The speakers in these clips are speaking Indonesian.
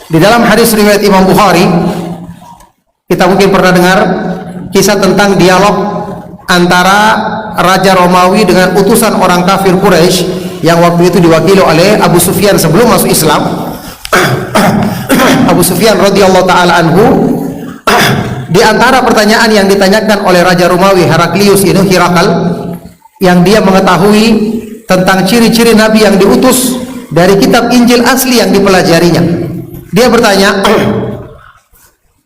Di dalam hadis riwayat Imam Bukhari, kita mungkin pernah dengar kisah tentang dialog antara Raja Romawi dengan utusan orang kafir Quraisy yang waktu itu diwakili oleh Abu Sufyan sebelum masuk Islam. Abu Sufyan radhiyallahu taala anhu, di antara pertanyaan yang ditanyakan oleh Raja Romawi Heraklius ini, Hirakal, yang dia mengetahui tentang ciri-ciri Nabi yang diutus dari kitab Injil asli yang dipelajarinya. Dia bertanya,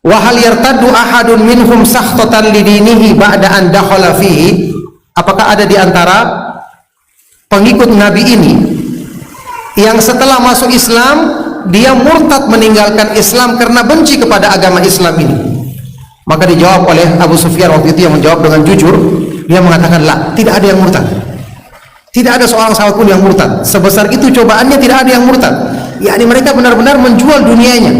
wa hal yartaddu ahadun minhum sakhtatan lidinihi ba'da an dakhala fihi? Apakah ada di antara pengikut Nabi ini yang setelah masuk Islam dia murtad meninggalkan Islam karena benci kepada agama Islam ini? Maka dijawab oleh Abu Sufyan waktu itu, yang menjawab dengan jujur. Dia mengatakan, la, tidak ada yang murtad. Tidak ada seorang sahabat pun yang murtad. Sebesar itu cobaannya, tidak ada yang murtad. Yakni mereka benar-benar menjual dunianya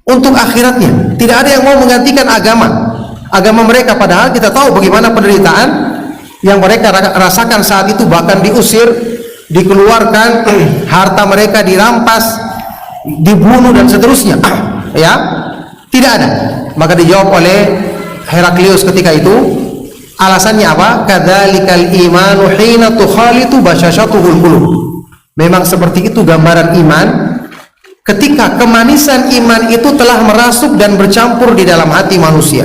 untuk akhiratnya. Tidak ada yang mau menggantikan agama mereka. Padahal kita tahu bagaimana penderitaan yang mereka rasakan saat itu, bahkan diusir, dikeluarkan, harta mereka dirampas, dibunuh dan seterusnya. Ya, tidak ada. Maka dijawab oleh Heraklius ketika itu, alasannya apa? Kadzalikal imanu hina tukhalitu basyashatuhul qulub. Memang seperti itu gambaran iman ketika kemanisan iman itu telah merasuk dan bercampur di dalam hati manusia.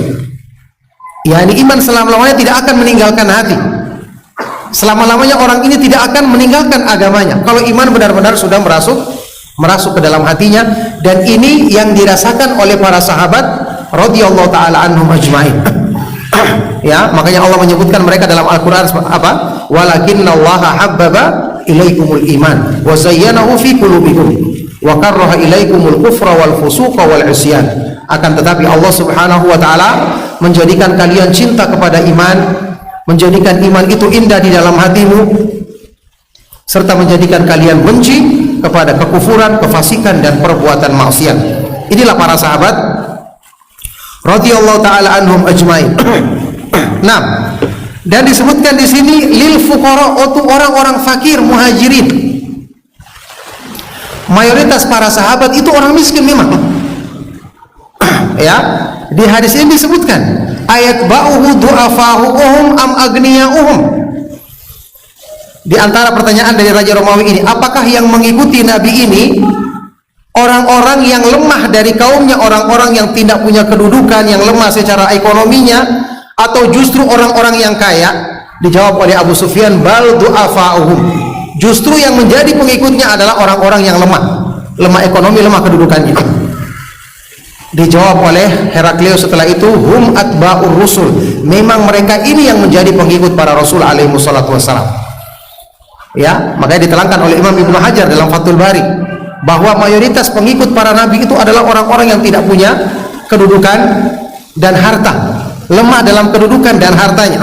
Yani iman selama-lamanya tidak akan meninggalkan hati. Selama-lamanya orang ini tidak akan meninggalkan agamanya kalau iman benar-benar sudah merasuk ke dalam hatinya. Dan ini yang dirasakan oleh para sahabat radhiyallahu taala anhum ajmain. Ya, makanya Allah menyebutkan mereka dalam Al-Qur'an apa? Walakinnallaha habbaba ilaikumul iman wa zayyanahu fi qulubikum wa karraha ilaikumul kufra wal fusuqa wal isyan. Akan tetapi Allah Subhanahu wa taala menjadikan kalian cinta kepada iman, menjadikan iman itu indah di dalam hatimu, serta menjadikan kalian benci kepada kekufuran, kefasikan dan perbuatan maksiat. Inilah para sahabat radhiyallahu taala anhum ajmain. Nah, dan disebutkan di sini lil fuqara, untuk orang-orang fakir muhajirin. Mayoritas para sahabat itu orang miskin memang. Ya, di hadis ini disebutkan ayat ba'uhu du'afa'uhum am aghniya'uhum. Di antara pertanyaan dari Raja Romawi ini, apakah yang mengikuti Nabi ini orang-orang yang lemah dari kaumnya, orang-orang yang tidak punya kedudukan, yang lemah secara ekonominya, atau justru orang-orang yang kaya? Dijawab oleh Abu Sufyan, bal du'afa'uhum. Justru yang menjadi pengikutnya adalah orang-orang yang lemah ekonomi, lemah kedudukannya. Dijawab oleh Heraklius setelah itu, hum atba'ur rusul. Memang mereka ini yang menjadi pengikut para Rasul alaihi wassalatu wassalam. Ya, makanya diterangkan oleh Imam Ibnu Hajar dalam Fathul Bari bahwa mayoritas pengikut para nabi itu adalah orang-orang yang tidak punya kedudukan dan harta, lemah dalam kedudukan dan hartanya.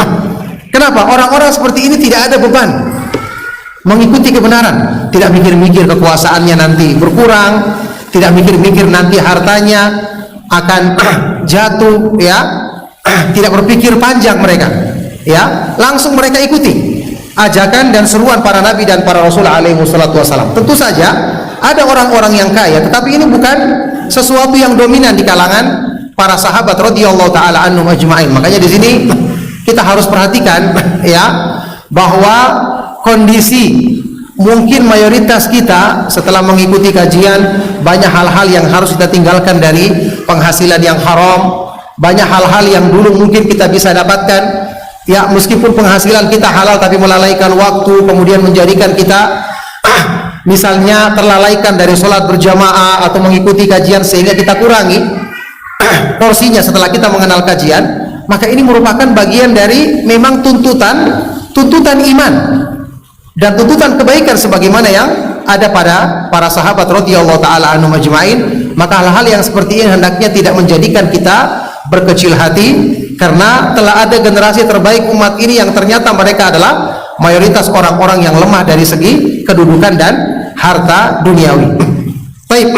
Kenapa? Orang-orang seperti ini tidak ada beban mengikuti kebenaran, tidak mikir-mikir kekuasaannya nanti berkurang, tidak mikir-mikir nanti hartanya akan jatuh, ya, tidak berpikir panjang mereka, ya, langsung mereka ikuti ajakan dan seruan para nabi dan para rasul alaihi wassalatu wassalam. Tentu saja ada orang-orang yang kaya, tetapi ini bukan sesuatu yang dominan di kalangan para sahabat radhiyallahu taala anhum ajmain. Makanya di sini kita harus perhatikan, ya, bahwa kondisi mungkin mayoritas kita setelah mengikuti kajian, banyak hal-hal yang harus kita tinggalkan dari penghasilan yang haram, banyak hal-hal yang dulu mungkin kita bisa dapatkan. Ya, meskipun penghasilan kita halal tapi melalaikan waktu, kemudian menjadikan kita misalnya terlalaikan dari sholat berjamaah atau mengikuti kajian sehingga kita kurangi porsinya setelah kita mengenal kajian. Maka ini merupakan bagian dari memang tuntutan iman dan tuntutan kebaikan sebagaimana yang ada pada para sahabat radhiyallahu taala anhum ajmain. Maka hal-hal yang seperti ini hendaknya tidak menjadikan kita berkecil hati, karena telah ada generasi terbaik umat ini yang ternyata mereka adalah mayoritas orang-orang yang lemah dari segi kedudukan dan harta duniawi. Baik.